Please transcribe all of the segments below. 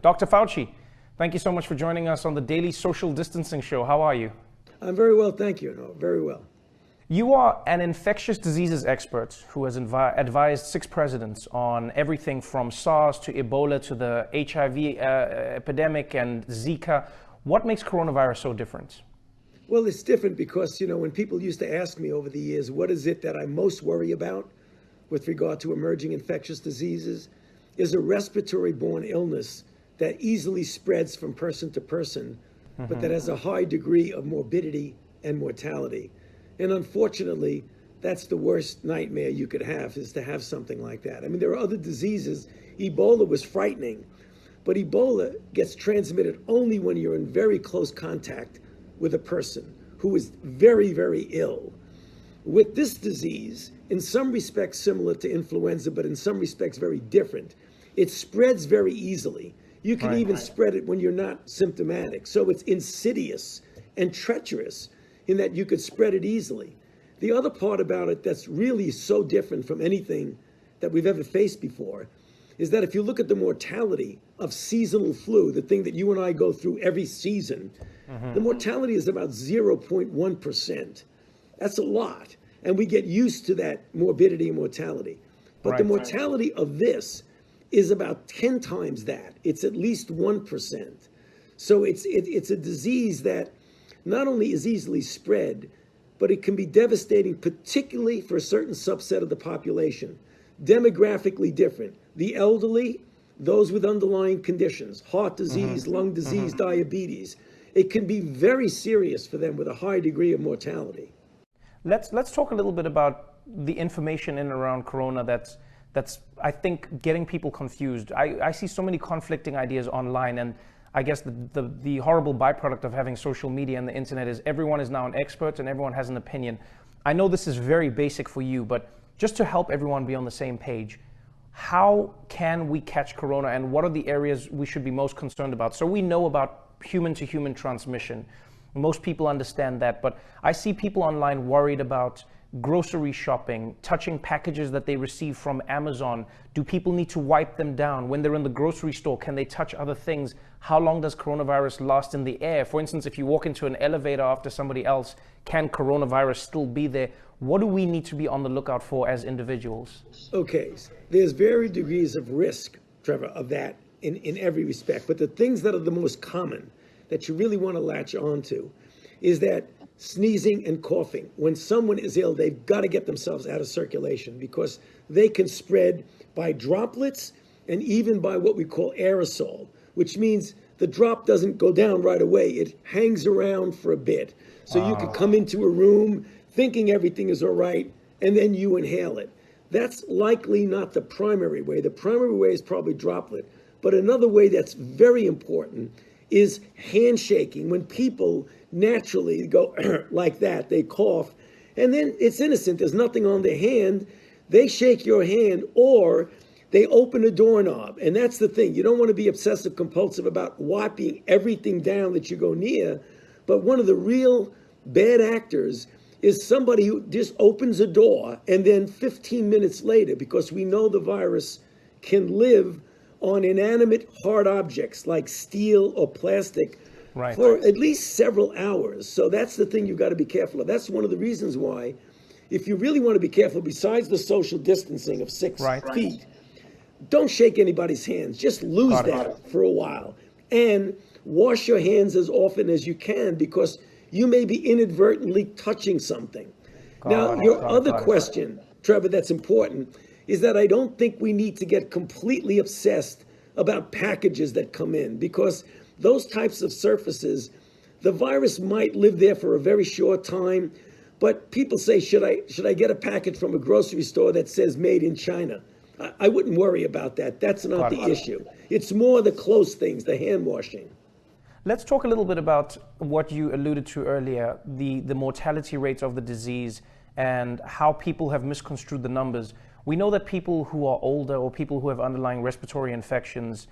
Dr. Fauci, thank you so much for joining us on the Daily Social Distancing Show. How are you? I'm very well, thank you. No, very well. You are an infectious diseases expert who has advised 6 presidents on everything from SARS to Ebola to the HIV epidemic and Zika. What makes coronavirus so different? Well, it's different because, when people used to ask me over the years, what is it that I most worry about with regard to emerging infectious diseases, is a respiratory-borne illness that easily spreads from person to person, but that has a high degree of morbidity and mortality. And unfortunately, that's the worst nightmare you could have, is to have something like that. I mean, there are other diseases. Ebola was frightening, but Ebola gets transmitted only when you're in very close contact with a person who is very, very ill. With this disease, in some respects similar to influenza, but in some respects very different, it spreads very easily. You can even spread it when you're not symptomatic. So it's insidious and treacherous in that you could spread it easily. The other part about it that's really so different from anything that we've ever faced before is that if you look at the mortality of seasonal flu, the thing that you and I go through every season, the mortality is about 0.1%. That's a lot. And we get used to that morbidity and mortality. But the mortality of this is about 10 times that. It's at least 1%. So it's a disease that not only is easily spread, but it can be devastating, particularly for a certain subset of the population. Demographically different. The elderly, those with underlying conditions, heart disease, lung disease, diabetes. It can be very serious for them with a high degree of mortality. Let's talk a little bit about the information in and around corona that's I think getting people confused. I see so many conflicting ideas online, and I guess the horrible byproduct of having social media and the internet is everyone is now an expert and everyone has an opinion. I know this is very basic for you, but just to help everyone be on the same page, how can we catch corona and what are the areas we should be most concerned about? So we know about human-to-human transmission. Most people understand that, but I see people online worried about grocery shopping, touching packages that they receive from Amazon. Do people need to wipe them down? When they're in the grocery store, can they touch other things? How long does coronavirus last in the air? For instance, if you walk into an elevator after somebody else, can coronavirus still be there? What do we need to be on the lookout for as individuals? Okay, there's varied degrees of risk, Trevor, of that in every respect. But the things that are the most common that you really want to latch onto is that sneezing and coughing. When someone is ill, they've got to get themselves out of circulation because they can spread by droplets and even by what we call aerosol, which means the drop doesn't go down right away. It hangs around for a bit. So you could come into a room thinking everything is all right, and then you inhale it. That's likely not the primary way. The primary way is probably droplet. But another way that's very important is handshaking. When people naturally go like that, they cough, and then it's innocent. There's nothing on their hand. They shake your hand or they open a doorknob. And that's the thing. You don't want to be obsessive compulsive about wiping everything down that you go near. But one of the real bad actors is somebody who just opens a door and then 15 minutes later, because we know the virus can live on inanimate hard objects like steel or plastic for at least several hours. So that's the thing you've got to be careful of. That's one of the reasons why, if you really want to be careful, besides the social distancing of 6 feet, don't shake anybody's hands. Just lose that for a while. And wash your hands as often as you can because you may be inadvertently touching something. Now, your other question, Trevor, that's important is that I don't think we need to get completely obsessed about packages that come in because those types of surfaces, the virus might live there for a very short time, but people say, should I get a package from a grocery store that says made in China? I wouldn't worry about that. That's not the issue. It's more the close things, the hand washing. Let's talk a little bit about what you alluded to earlier, the mortality rates of the disease and how people have misconstrued the numbers. We know that people who are older or people who have underlying respiratory infections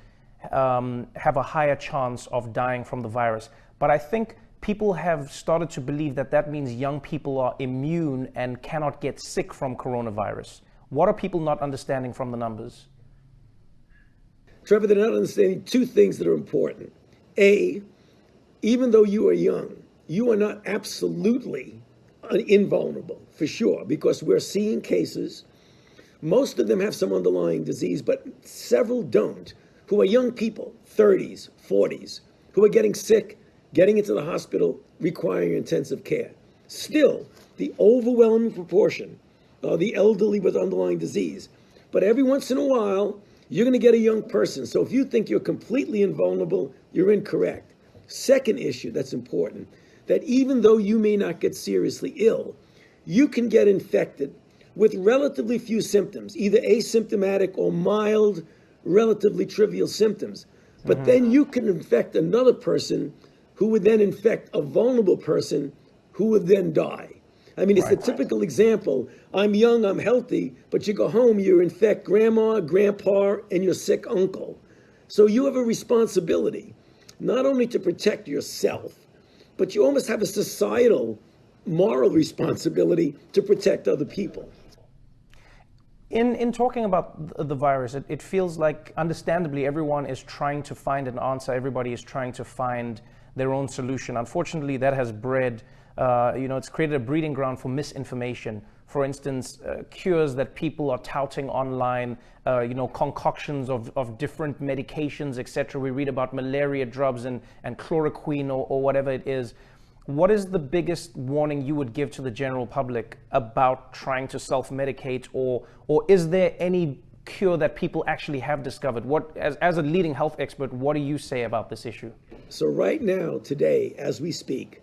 have a higher chance of dying from the virus. But I think people have started to believe that that means young people are immune and cannot get sick from coronavirus. What are people not understanding from the numbers? Trevor, they're not understanding two things that are important. A, even though you are young, you are not absolutely invulnerable, for sure, because we're seeing cases. Most of them have some underlying disease, but several don't, who are young people, 30s, 40s, who are getting sick, getting into the hospital, requiring intensive care. Still, the overwhelming proportion are the elderly with underlying disease. But every once in a while, you're going to get a young person. So if you think you're completely invulnerable, you're incorrect. Second issue that's important, that even though you may not get seriously ill, you can get infected with relatively few symptoms, either asymptomatic or mild, relatively trivial symptoms. But then you can infect another person who would then infect a vulnerable person who would then die. I mean, it's the typical example. I'm young, I'm healthy, but you go home, you infect grandma, grandpa, and your sick uncle. So you have a responsibility, not only to protect yourself, but you almost have a societal moral responsibility to protect other people. In talking about the virus, it feels like, understandably, everyone is trying to find an answer. Everybody is trying to find their own solution. Unfortunately, that has bred, it's created a breeding ground for misinformation. For instance, cures that people are touting online, concoctions of different medications, etc. We read about malaria drugs and chloroquine or whatever it is. What is the biggest warning you would give to the general public about trying to self-medicate, or is there any cure that people actually have discovered? What, as a leading health expert, what do you say about this issue? So right now, today, as we speak,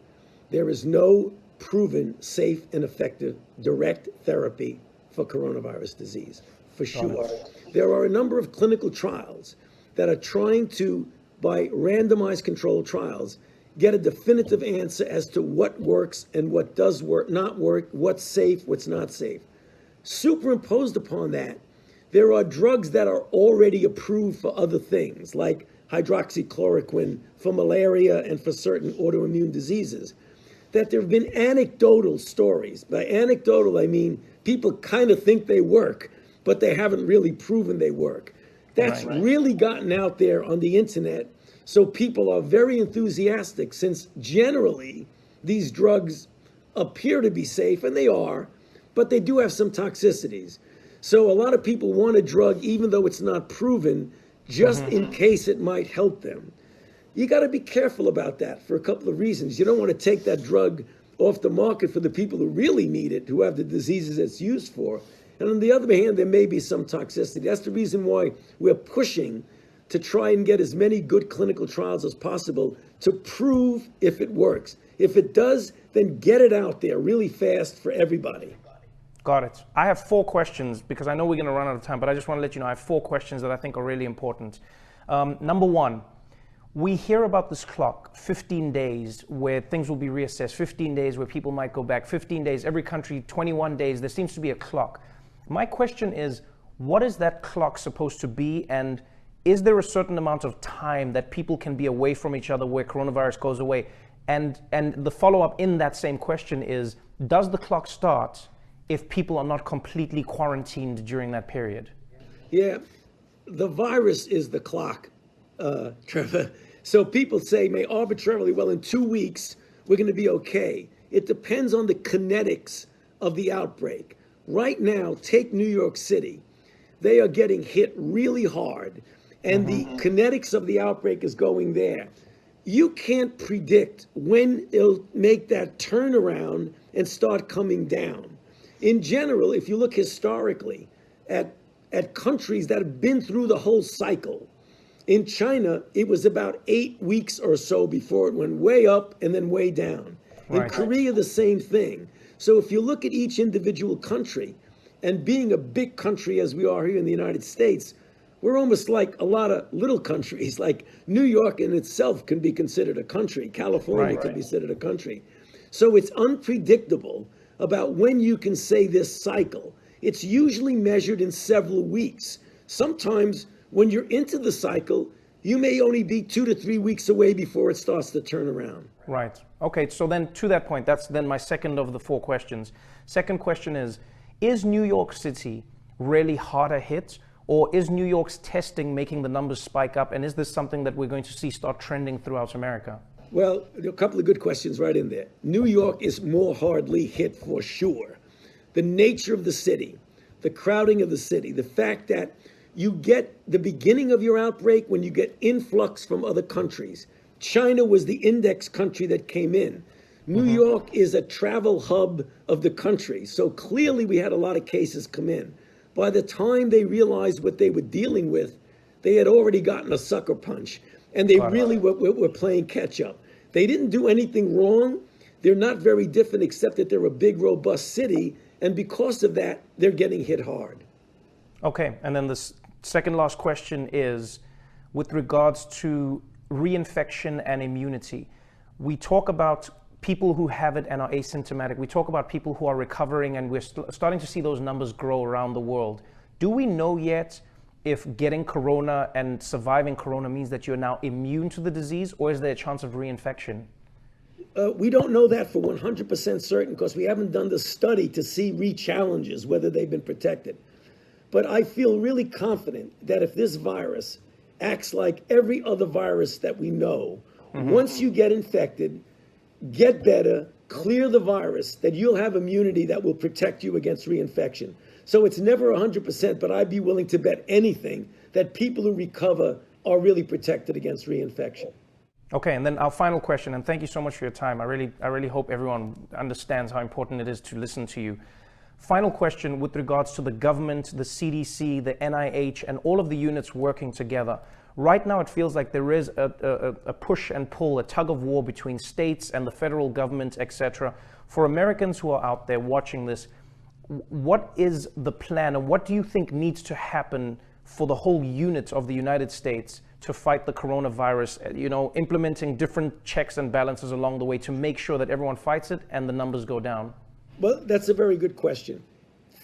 there is no proven safe and effective direct therapy for coronavirus disease, for sure. There are a number of clinical trials that are trying to, by randomized controlled trials, get a definitive answer as to what works and what does work, not work, what's safe, what's not safe. Superimposed upon that, there are drugs that are already approved for other things, like hydroxychloroquine for malaria and for certain autoimmune diseases, that there have been anecdotal stories. By anecdotal, I mean people kind of think they work, but they haven't really proven they work. That's really gotten out there on the internet. So people are very enthusiastic, since generally these drugs appear to be safe, and they are, but they do have some toxicities. So a lot of people want a drug even though it's not proven, just in case it might help them. You got to be careful about that for a couple of reasons. You don't want to take that drug off the market for the people who really need it, who have the diseases it's used for. And on the other hand, there may be some toxicity. That's the reason why we're pushing to try and get as many good clinical trials as possible to prove if it works. If it does, then get it out there really fast for everybody. Got it. I have 4 questions, because I know we're going to run out of time, but I just want to let you know I have 4 questions that I think are really important. Number 1, we hear about this clock, 15 days, where things will be reassessed, 15 days where people might go back, 15 days, every country, 21 days. There seems to be a clock. My question is, what is that clock supposed to be, and is there a certain amount of time that people can be away from each other where coronavirus goes away? And the follow-up in that same question is, does the clock start if people are not completely quarantined during that period? Yeah, the virus is the clock, Trevor. So people say, may arbitrarily, well, in 2 weeks, we're going to be okay. It depends on the kinetics of the outbreak. Right now, take New York City. They are getting hit really hard, and the kinetics of the outbreak is going there. You can't predict when it'll make that turnaround and start coming down. In general, if you look historically at countries that have been through the whole cycle, in China, it was about 8 weeks or so before it went way up and then way down. In Korea, the same thing. So if you look at each individual country, and being a big country as we are here in the United States, we're almost like a lot of little countries. Like New York in itself can be considered a country. California can be considered a country. So it's unpredictable about when you can say this cycle. It's usually measured in several weeks. Sometimes when you're into the cycle, you may only be 2 to 3 weeks away before it starts to turn around. Right. Okay, so then to that point, that's then my second of the 4 questions. Second question is New York City really harder hit, Or is New York's testing making the numbers spike up? And is this something that we're going to see start trending throughout America? Well, there are a couple of good questions right in there. New York is more hardly hit for sure. The nature of the city, the crowding of the city, the fact that you get the beginning of your outbreak when you get influx from other countries. China was the index country that came in. New York is a travel hub of the country. So clearly we had a lot of cases come in. By the time they realized what they were dealing with, they had already gotten a sucker punch. And they really were playing catch up. They didn't do anything wrong. They're not very different except that they're a big, robust city. And because of that, they're getting hit hard. Okay, and then the second last question is with regards to reinfection and immunity. We talk about people who have it and are asymptomatic. We talk about people who are recovering, and we're starting to see those numbers grow around the world. Do we know yet if getting corona and surviving corona means that you're now immune to the disease, or is there a chance of reinfection? We don't know that for 100% certain because we haven't done the study to see re-challenges, whether they've been protected. But I feel really confident that if this virus acts like every other virus that we know, once you get infected, get better, clear the virus, that you'll have immunity that will protect you against reinfection. So it's never 100%, but I'd be willing to bet anything that people who recover are really protected against reinfection. Okay, and then our final question, and thank you so much for your time. I really hope everyone understands how important it is to listen to you. Final question with regards to the government, the CDC, the NIH, and all of the units working together. Right now, it feels like there is a push and pull, a tug of war between states and the federal government, etc. For Americans who are out there watching this, what is the plan, and what do you think needs to happen for the whole unit of the United States to fight the coronavirus, implementing different checks and balances along the way to make sure that everyone fights it and the numbers go down? Well, that's a very good question.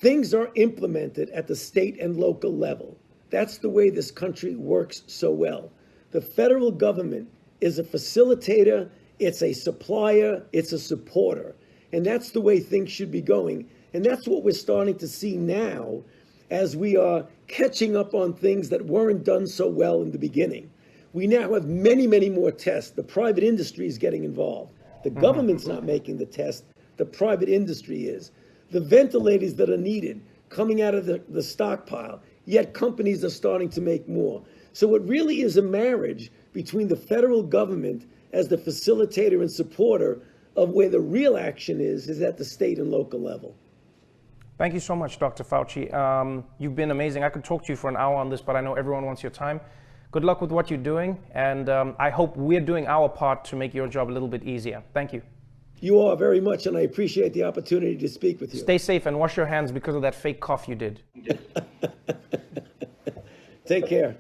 Things are implemented at the state and local level. That's the way this country works so well. The federal government is a facilitator, it's a supplier, it's a supporter. And that's the way things should be going. And that's what we're starting to see now as we are catching up on things that weren't done so well in the beginning. We now have many, many more tests. The private industry is getting involved. The government's not making the test. The private industry is. The ventilators that are needed coming out of the stockpile, yet companies are starting to make more. So it really is a marriage between the federal government as the facilitator and supporter of where the real action is at the state and local level. Thank you so much, Dr. Fauci. You've been amazing. I could talk to you for an hour on this, but I know everyone wants your time. Good luck with what you're doing, and I hope we're doing our part to make your job a little bit easier. Thank you. You are very much, and I appreciate the opportunity to speak with you. Stay safe and wash your hands because of that fake cough you did. Take care.